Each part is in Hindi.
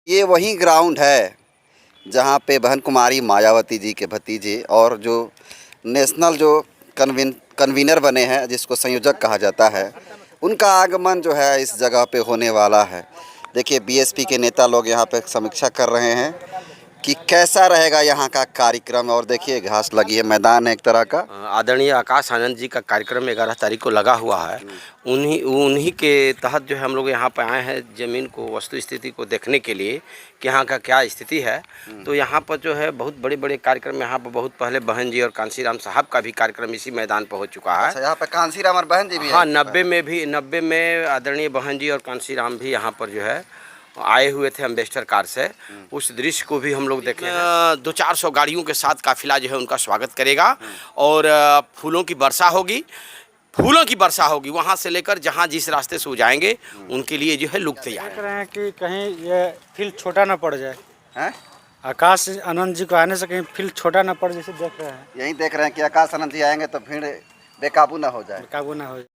ये वही ग्राउंड है जहाँ पे बहन कुमारी मायावती जी के भतीजे और जो नेशनल जो कन्वीनर बने हैं, जिसको संयोजक कहा जाता है, उनका आगमन जो है इस जगह पे होने वाला है। देखिए बीएसपी के नेता लोग यहाँ पे समीक्षा कर रहे हैं कि कैसा रहेगा यहाँ का कार्यक्रम। और देखिए घास लगी है, मैदान है एक तरह का। आदरणीय आकाश आनंद जी का कार्यक्रम 11 तारीख को लगा हुआ है। उन्हीं के तहत जो है हम लोग यहाँ पर आए हैं ज़मीन को, वस्तु स्थिति को देखने के लिए कि यहाँ का क्या स्थिति है। तो यहाँ पर जो है बहुत बड़े बड़े कार्यक्रम, यहाँ पर बहुत पहले बहन जी और कांसीराम साहब का भी कार्यक्रम इसी मैदान पर हो चुका है। अच्छा, यहाँ पे कांसीराम और बहन जी भी हाँ, 90 में आदरणीय बहन जी और कांसीराम भी यहाँ पर जो है आए हुए थे एम्बेसडर कार से। उस दृश्य को भी हम लोग देखे हैं। 200-400 गाड़ियों के साथ काफिला जो है उनका स्वागत करेगा और फूलों की वर्षा होगी। वहाँ से लेकर जहाँ जिस रास्ते से वो जाएंगे उनके लिए जो है लुक तैयार देख रहे हैं कि कहीं ये फील्ड छोटा ना पड़ जाए हैं? आकाश आनंद जी को आने से कहीं फील्ड छोटा ना पड़, जैसे देख रहे हैं। यही देख रहे हैं कि आकाश आनंद जी आएंगे तो भीड़ बेकाबू ना हो जाए, काबू ना हो जाए।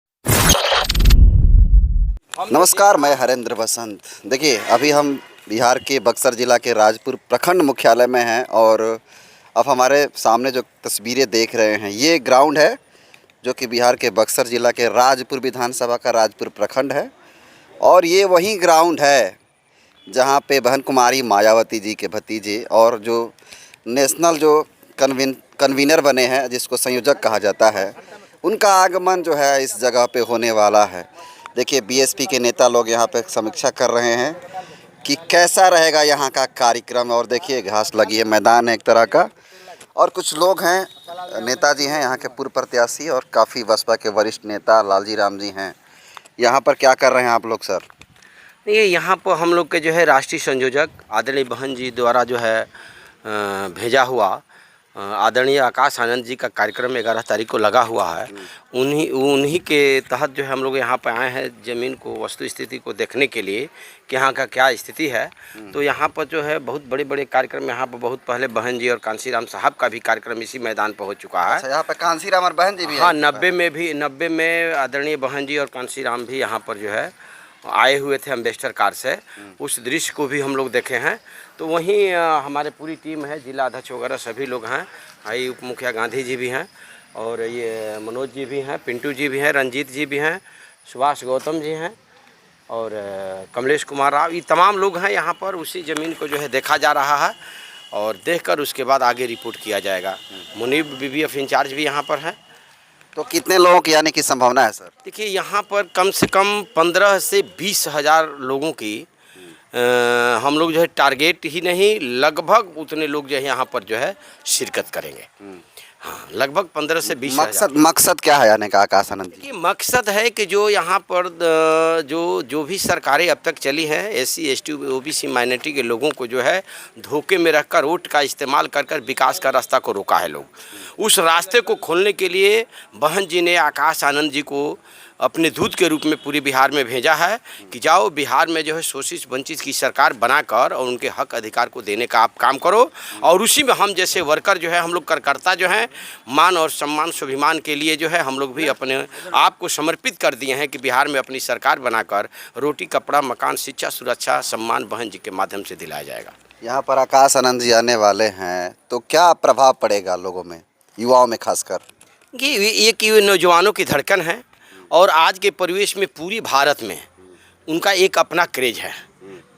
नमस्कार, मैं हरेंद्र बसंत। देखिए अभी हम बिहार के बक्सर ज़िला के राजपुर प्रखंड मुख्यालय में हैं और अब हमारे सामने जो तस्वीरें देख रहे हैं ये ग्राउंड है जो कि बिहार के बक्सर ज़िला के राजपुर विधानसभा का राजपुर प्रखंड है। और ये वही ग्राउंड है जहाँ पे बहन कुमारी मायावती जी के भतीजे और जो नेशनल जो कन्वीनर बने हैं, जिसको संयोजक कहा जाता है, उनका आगमन जो है इस जगह पे होने वाला है। देखिए बीएसपी के नेता लोग यहाँ पे समीक्षा कर रहे हैं कि कैसा रहेगा यहाँ का कार्यक्रम। और देखिए घास लगी है, मैदान है एक तरह का। और कुछ लोग हैं, नेताजी हैं यहाँ के पूर्व प्रत्याशी और काफ़ी बसपा के वरिष्ठ नेता लालजी राम जी हैं। यहाँ पर क्या कर रहे हैं आप लोग सर? ये यहाँ पर हम लोग के जो है राष्ट्रीय संयोजक आदरणीय बहन जी द्वारा जो है भेजा हुआ आदरणीय आकाश आनंद जी का कार्यक्रम 11 तारीख को लगा हुआ है। उन्हीं के तहत जो है हम लोग यहाँ पर आए हैं ज़मीन को, वस्तु स्थिति को देखने के लिए कि यहाँ का क्या स्थिति है। तो यहाँ पर जो है बहुत बड़े बड़े कार्यक्रम, यहाँ पर बहुत पहले बहन जी और कांसीराम साहब का भी कार्यक्रम इसी मैदान पर हो चुका है। अच्छा, यहाँ पे कांसीराम और बहन जी भी? हाँ, 90 में आदरणीय बहन जी और कांसीराम भी यहाँ पर जो है आए हुए थे एम्बेसडर कार से। उस दृश्य को भी हम लोग देखे हैं। तो वहीं हमारे पूरी टीम है, जिला अध्यक्ष वगैरह सभी लोग हैं, आई उप मुखिया गांधी जी भी हैं और ये मनोज जी भी हैं, पिंटू जी भी हैं, रंजीत जी भी हैं, सुभाष गौतम जी हैं और कमलेश कुमार राव, ये तमाम लोग हैं यहाँ पर। उसी ज़मीन को जो है देखा जा रहा है और देखकर उसके बाद आगे रिपोर्ट किया जाएगा। मुनीब BBF इंचार्ज भी यहाँ पर है। तो कितने लोगों की आने की संभावना है सर? देखिए यहाँ पर कम से कम 15 से 20 हज़ार लोगों की हम लोग जो है टारगेट ही नहीं, लगभग उतने लोग जो है यहाँ पर जो है शिरकत करेंगे। हाँ, लगभग 15 से 20 मकसद क्या है आने का आकाश आनंद जी? मकसद है कि जो यहाँ पर जो भी सरकारें अब तक चली हैं SC ST OBC माइनॉरिटी के लोगों को जो है धोखे में रखकर वोट का इस्तेमाल कर कर विकास का रास्ता को रोका है लोग। उस रास्ते को खोलने के लिए बहन जी ने आकाश आनंद जी को अपने दूत के रूप में पूरे बिहार में भेजा है कि जाओ बिहार में जो है शोषित वंचित की सरकार बनाकर और उनके हक अधिकार को देने का आप काम करो। और उसी में हम जैसे वर्कर जो है, हम लोग कार्यकर्ता जो हैं, मान और सम्मान स्वाभिमान के लिए जो है हम लोग भी अपने आप को समर्पित कर दिए हैं कि बिहार में अपनी सरकार बनाकर रोटी कपड़ा मकान शिक्षा सुरक्षा सम्मान बहन जी के माध्यम से दिलाया जाएगा। यहाँ पर आकाश आनंद जी आने वाले हैं तो क्या प्रभाव पड़ेगा लोगों में, युवाओं में खासकर? ये एक नौजवानों की धड़कन है और आज के परिवेश में पूरी भारत में उनका एक अपना क्रेज है।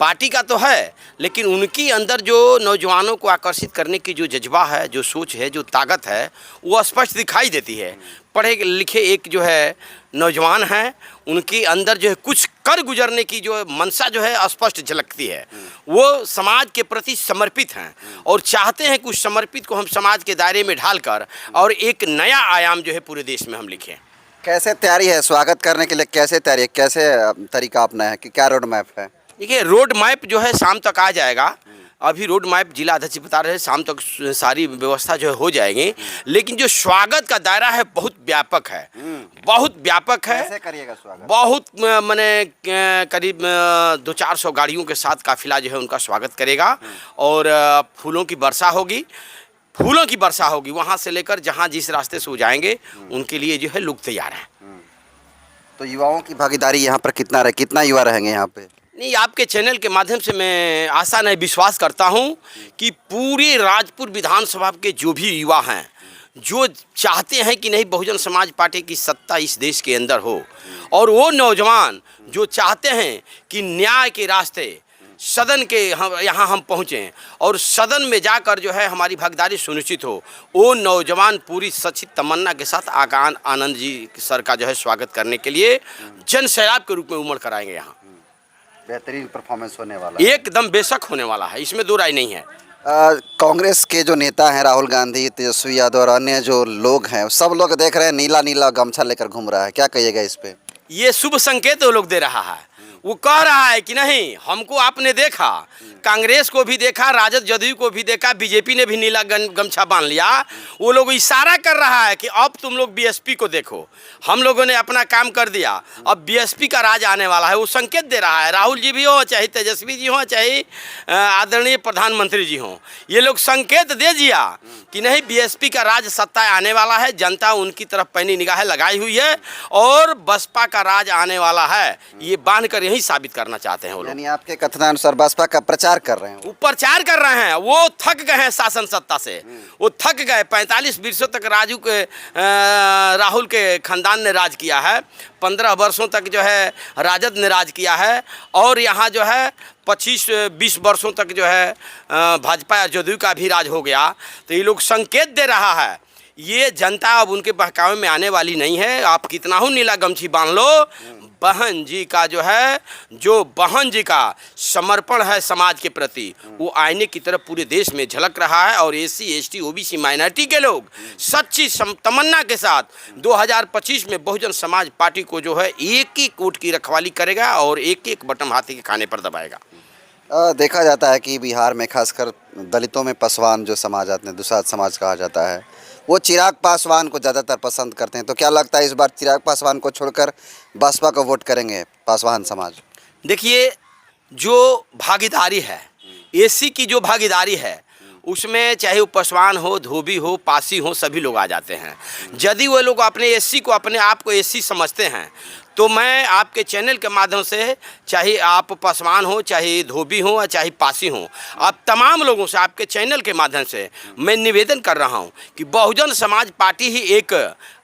पार्टी का तो है, लेकिन उनकी अंदर जो नौजवानों को आकर्षित करने की जो जज्बा है, जो सोच है, जो ताकत है, वो स्पष्ट दिखाई देती है। पढ़े लिखे एक जो है नौजवान हैं, उनके अंदर जो है कुछ कर गुजरने की जो मंशा जो है स्पष्ट झलकती है। वो समाज के प्रति समर्पित हैं और चाहते हैं कि उस समर्पित को हम समाज के दायरे में ढालकर और एक नया आयाम जो है पूरे देश में हम लिखें। कैसे तैयारी है स्वागत करने के लिए? कैसे तैयारी है, कैसे तरीका अपनाया है कि क्या रोड मैप है? देखिए रोड मैप जो है शाम तक आ जाएगा। अभी रोड मैप जिला अध्यक्ष बता रहे हैं शाम तक सारी व्यवस्था जो है हो जाएगी। लेकिन जो स्वागत का दायरा है बहुत व्यापक है, बहुत व्यापक है। कैसे करिएगा स्वागत? बहुत मैंने करीब 200-400 गाड़ियों के साथ काफिला जो है उनका स्वागत करेगा और फूलों की वर्षा होगी। वहाँ से लेकर जहाँ जिस रास्ते से वो जाएंगे उनके लिए जो है लोग तैयार हैं। तो युवाओं की भागीदारी यहाँ पर कितना युवा रहेंगे यहाँ पे? नहीं, आपके चैनल के माध्यम से मैं आशा नहीं विश्वास करता हूं कि पूरे राजपुर विधानसभा के जो भी युवा हैं, जो चाहते हैं कि नहीं बहुजन समाज पार्टी की सत्ता इस देश के अंदर हो, और वो नौजवान जो चाहते हैं कि न्याय के रास्ते सदन के यहाँ हम पहुँचें और सदन में जाकर जो है हमारी भागीदारी सुनिश्चित हो, वो नौजवान पूरी सच्ची तमन्ना के साथ आकान आनंद जी सर का जो है स्वागत करने के लिए जन सैलाब के रूप में उमड़ कर आएंगे। यहाँ बेहतरीन परफॉर्मेंस होने वाला है, एकदम बेशक होने वाला है, इसमें दो राय नहीं है। कांग्रेस के जो नेता हैं राहुल गांधी, तेजस्वी यादव और अन्य जो लोग हैं, सब लोग देख रहे हैं नीला नीला गमछा लेकर घूम रहा है, क्या कहिएगा इस पे? ये शुभ संकेत वो लोग दे रहा है। वो कह रहा है कि नहीं, हमको आपने देखा, कांग्रेस को भी देखा, राजद जदयू को भी देखा, बीजेपी ने भी नीला गमछा बांध लिया। वो लोग इशारा कर रहा है कि अब तुम लोग बीएसपी को देखो, हम लोगों ने अपना काम कर दिया, अब बीएसपी का राज आने वाला है। वो संकेत दे रहा है। राहुल जी भी हो, चाहे तेजस्वी जी हो, चाहे आदरणीय प्रधानमंत्री जी हों, ये लोग संकेत दे दिया कि नहीं, बीएसपी का राज सत्ता आने वाला है। जनता उनकी तरफ पैनी निगाहें लगाई हुई है और बसपा का राज आने वाला है, ये बांध कर यही साबित करना चाहते हैं वो लोग। यानी आपके कथनानुसार बसपा का प्रचार कर रहे हैं, वो प्रचार कर रहे हैं। वो थक गए हैं शासन सत्ता से, वो थक गए। 45 वर्षों तक राहुल के खानदान ने राज किया है, 15 वर्षों तक जो है राजद ने राज किया है, और यहाँ जो है 25-20 वर्षों तक जो है भाजपा या जदयू का भी राज हो गया। तो ये लोग संकेत दे रहा है, ये जनता अब उनके बहकावे में आने वाली नहीं है। आप कितना हो नीला गमछी बांध लो, बहन जी का जो है, जो बहन जी का समर्पण है समाज के प्रति, वो आईने की तरफ पूरे देश में झलक रहा है। और एससी एसटी ओबीसी माइनॉरिटी के लोग सच्ची तमन्ना के साथ 2025 में बहुजन समाज पार्टी को जो है एक ही वोट की रखवाली करेगा और एक एक बटन हाथी के खाने पर दबाएगा। देखा जाता है कि बिहार में खासकर दलितों में पासवान जो समाज आते हैं, दुसाध समाज कहा जाता है, वो चिराग पासवान को ज़्यादातर पसंद करते हैं। तो क्या लगता है इस बार चिराग पासवान को छोड़कर बसपा को वोट करेंगे पासवान समाज? देखिए, जो भागीदारी है, एससी की जो भागीदारी है, उसमें चाहे वो पासवान हो, धोबी हो, पासी हो, सभी लोग आ जाते हैं। यदि वो लोग अपने एससी को, अपने आप को एससी समझते हैं, तो मैं आपके चैनल के माध्यम से, चाहे आप पासवान हो, चाहे धोबी हो, या चाहे पासी हो, आप तमाम लोगों से आपके चैनल के माध्यम से मैं निवेदन कर रहा हूं कि बहुजन समाज पार्टी ही एक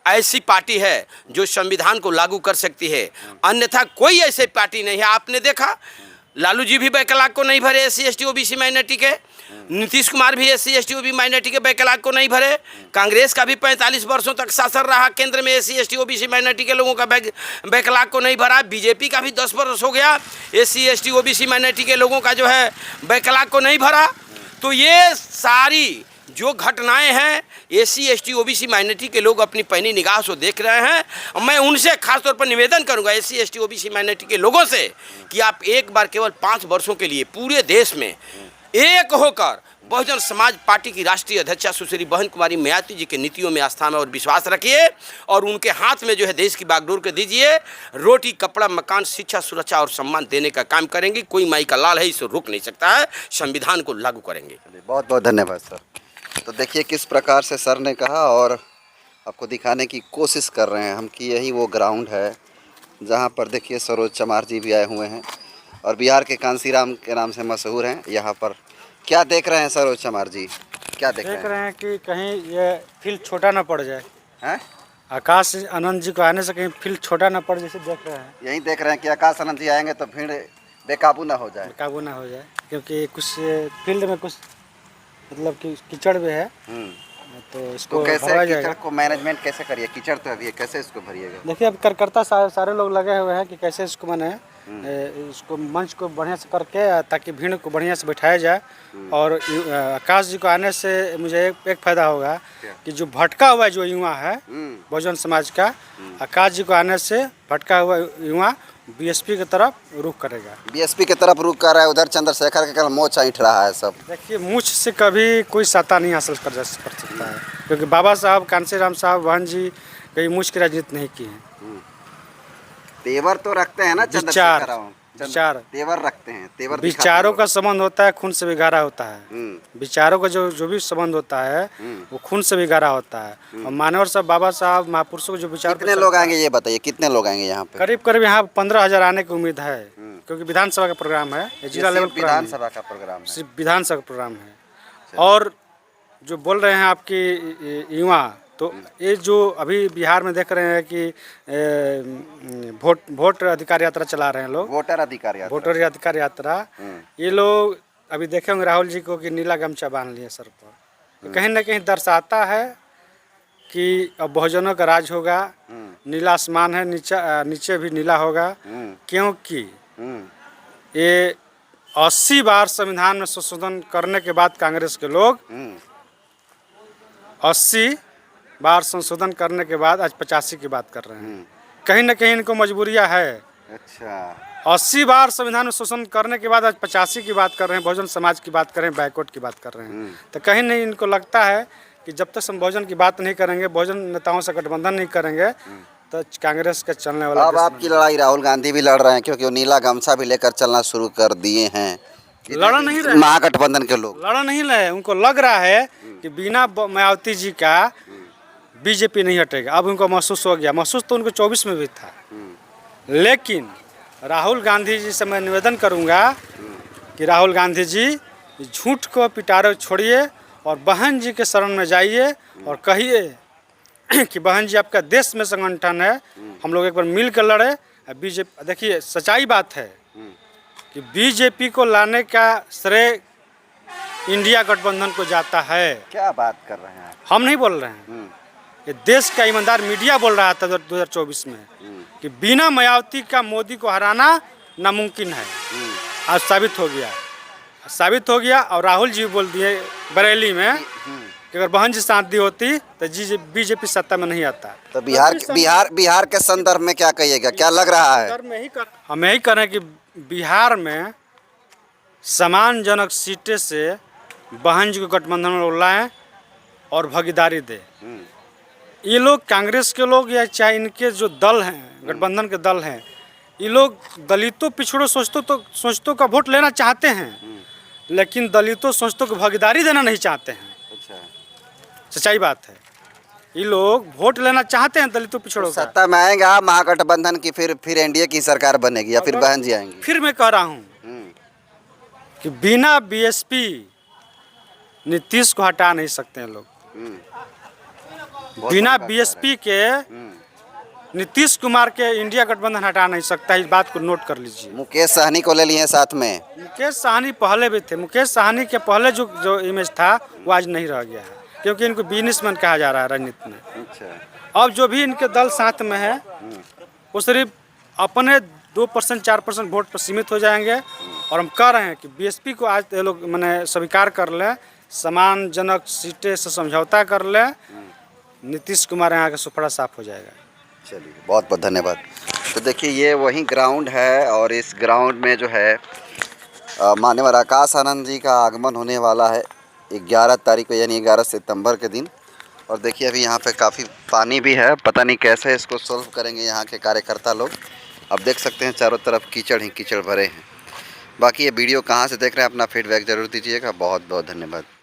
ऐसी पार्टी है जो संविधान को लागू कर सकती है, अन्यथा कोई ऐसी पार्टी नहीं है। आपने देखा, लालू जी भी बैकलाग को नहीं भरे एससी एसटी ओबीसी माइनॉरिटी के, नीतीश कुमार भी एससी एसटी ओबीसी माइनॉरिटी के बैकलाग को नहीं भरे, कांग्रेस का भी 45 वर्षों तक शासन रहा केंद्र में, एससी एसटी ओबीसी माइनॉरिटी के लोगों का बैकलाग को नहीं भरा। बीजेपी का भी 10 वर्ष हो गया, एससी एसटी ओबीसी माइनॉरिटी के लोगों का जो है बैकलाग को नहीं भरा। तो ये सारी जो घटनाएं हैं, एससी एसटी ओबीसी माइनॉरिटी के लोग अपनी पैनी निगाह से देख रहे हैं। मैं उनसे खास तौर पर निवेदन करूंगा, एससी एसटी ओबीसी माइनॉरिटी के लोगों से, कि आप एक बार केवल 5 वर्षों के लिए पूरे देश में एक होकर बहुजन समाज पार्टी की राष्ट्रीय अध्यक्षा सुश्री बहन कुमारी मायावती जी के नीतियों में आस्था में और विश्वास रखिए, और उनके हाथ में जो है देश की बागडोर के दीजिए। रोटी, कपड़ा, मकान, शिक्षा, सुरक्षा और सम्मान देने का काम करेंगे। कोई माई का लाल है, इसे रोक नहीं सकता है। संविधान को लागू करेंगे। बहुत बहुत धन्यवाद सर। तो देखिए किस प्रकार से सर ने कहा और आपको दिखाने की कोशिश कर रहे हैं हम कि यही वो ग्राउंड है जहाँ पर देखिए सरोज चमार जी भी आए हुए हैं और बिहार के कांसीराम के नाम से मशहूर हैं। यहाँ पर क्या देख रहे हैं सरोज चमार जी, क्या देख रहे हैं? कि कहीं ये फील्ड छोटा ना पड़ जाए, हैं? आकाश आनंद जी को आने से कहीं फील्ड छोटा ना पड़, जैसे देख रहे हैं। यही देख रहे हैं कि आकाश आनंद जी आएंगे तो भीड़ बेकाबू ना हो जाए, काबू ना हो जाए, क्योंकि कुछ फील्ड में कुछ मतलब कि कीचड़ भी है, तो इसको कैसे कीचड़ को मैनेजमेंट कैसे करिए? कीचड़ तो अभी है, कैसे इसको भरिएगा? देखिए, अब कार्यकर्ता सारे लोग लगे हुए हैं कि कैसे इसको माने इसको मंच को बढ़िया से करके, ताकि भीड़ को बढ़िया से बैठाया जाए। और आकाश जी को आने से मुझे एक फायदा होगा कि जो भटका हुआ जो युवा है बहुजन समाज का, आकाश जी को आने से भटका हुआ युवा बीएसपी की तरफ रुख करेगा। बीएसपी की तरफ रुख कर रहा है। उधर चंद्रशेखर के कल मोच ऐंठ रहा है सब। देखिए, मूछ से कभी कोई सत्ता नहीं हासिल कर सकता है, क्योंकि बाबा साहब, कांसीराम साहब, बहन जी कहीं मूछ की राजनीति नहीं की है। तेवर तो रखते हैं ना विचार तेवर रखते हैं, तेवर विचारों का संबंध होता है, खून से भी गहरा होता है। विचारों का जो भी संबंध होता है वो खून से भी गहरा होता है। और मानवर साहब, बाबा साहब, महापुरुषों को जो विचार, कितने लोग आएंगे ये बताइए, कितने लोग आएंगे यहाँ पे? करीब यहाँ 15,000 आने की उम्मीद है। क्योंकि विधानसभा का प्रोग्राम है, ये जिला लेवल प्रोग्राम है, विधानसभा का प्रोग्राम है। सिर्फ विधानसभा का प्रोग्राम है। और जो बोल रहे हैं आपकी युवा, तो ये जो अभी बिहार में देख रहे हैं कि वोट अधिकार यात्रा चला रहे हैं लोग, वोटर अधिकार यात्रा। वोटर अधिकार यात्रा, ये लोग अभी देखे होंगे राहुल जी को कि नीला गमछा बांध लिए सर पर, तो कहीं ना कहीं दर्शाता है कि अब बहुजनों का राज होगा, नीला आसमान है, नीचे भी नीला होगा, क्योंकि ये 80 बार संविधान में संशोधन करने के बाद कांग्रेस के लोग 80 बार संशोधन करने के बाद आज 85 की बात कर रहे हैं। कहीं ना कहीं इनको मजबूरियां है। अच्छा, 80 बार संविधान में शोषण करने के बाद आज 85 की बात कर रहे हैं, बहुजन समाज की बात कर रहे हैं, बैकवर्ड की बात कर रहे हैं। तो कहीं नहीं इनको लगता है कि जब तक हम बहुजन की बात नहीं करेंगे, बहुजन नेताओं से गठबंधन नहीं करेंगे, तो कांग्रेस का चलने वाला। अब आपकी लड़ाई राहुल गांधी भी लड़ रहे हैं, क्योंकि वो नीला गमछा भी लेकर चलना शुरू कर दिए हैं। लड़ नहीं रहे महागठबंधन के लोग, लड़ नहीं रहे, उनको लग रहा है कि बिना मायावती जी का बीजेपी नहीं हटेगा। अब उनको महसूस हो गया, महसूस तो उनको 24 में भी था। लेकिन राहुल गांधी जी से मैं निवेदन करूंगा कि राहुल गांधी जी झूठ को पिटारे छोड़िए और बहन जी के शरण में जाइए और कहिए कि बहन जी आपका देश में संगठन है, हम लोग एक बार मिल कर लड़े। बीजेपी, देखिए सच्चाई बात है कि बीजेपी को लाने का श्रेय इंडिया गठबंधन को जाता है। क्या बात कर रहे हैं? हम नहीं बोल रहे हैं, ये देश का ईमानदार मीडिया बोल रहा था 2024 में कि बिना मायावती का मोदी को हराना नामुमकिन है। आज साबित हो गया और राहुल जी बोल दिए बरेली में कि अगर बहन जी साथ दी होती तो बीजेपी सत्ता में नहीं आता। तो बिहार के संदर्भ में क्या कहिएगा, क्या लग रहा है? हम यही कर रहे हैं कि बिहार में सम्मानजनक सीटें से बहन जी को गठबंधन में लाएं और भागीदारी दे। ये लोग कांग्रेस के लोग या चाहे इनके जो दल हैं, गठबंधन के दल हैं, ये लोग दलितों पिछड़ों सोचतों का वोट लेना चाहते हैं, लेकिन दलितों सोचतों को भागीदारी देना नहीं चाहते हैं। अच्छा, सच्चाई बात है, ये लोग वोट लेना चाहते हैं दलितों पिछड़ों का। सत्ता में आएगा महागठबंधन की, फिर एनडीए की सरकार बनेगी या फिर बहन जी आएंगी। फिर मैं कह रहा हूँ कि बिना बीएसपी नीतीश को हटा नहीं सकते हैं लोग। बिना बीएसपी के नीतीश कुमार के इंडिया गठबंधन हटा नहीं सकता, इस बात को नोट कर लीजिए। मुकेश सहनी को ले लिए साथ में। मुकेश सहनी पहले भी थे, मुकेश सहनी के पहले जो इमेज था वो आज नहीं रह गया है, क्योंकि इनको बिजनेसमैन कहा जा रहा है राजनीति में। अच्छा, अब जो भी इनके दल साथ में है वो सिर्फ अपने 2% 4% वोट पर सीमित हो जाएंगे। और हम कह रहे हैं कि बीएसपी को आज ये लोग मैंने स्वीकार कर लें, सम्मानजनक सीटें से समझौता कर लें, नीतीश कुमार यहाँ का सुपड़ा साफ हो जाएगा। चलिए, बहुत बहुत धन्यवाद। तो देखिए, ये वही ग्राउंड है और इस ग्राउंड में जो है मान्यवर आकाश आनंद जी का आगमन होने वाला है 11 तारीख को, यानी 11 सितंबर के दिन। और देखिए अभी यहाँ पे काफ़ी पानी भी है, पता नहीं कैसे इसको सॉल्व करेंगे यहाँ के कार्यकर्ता लोग। अब देख सकते हैं चारों तरफ कीचड़ ही कीचड़ भरे हैं। बाकी ये वीडियो कहाँ से देख रहे हैं, अपना फीडबैक ज़रूर दीजिएगा। बहुत बहुत धन्यवाद।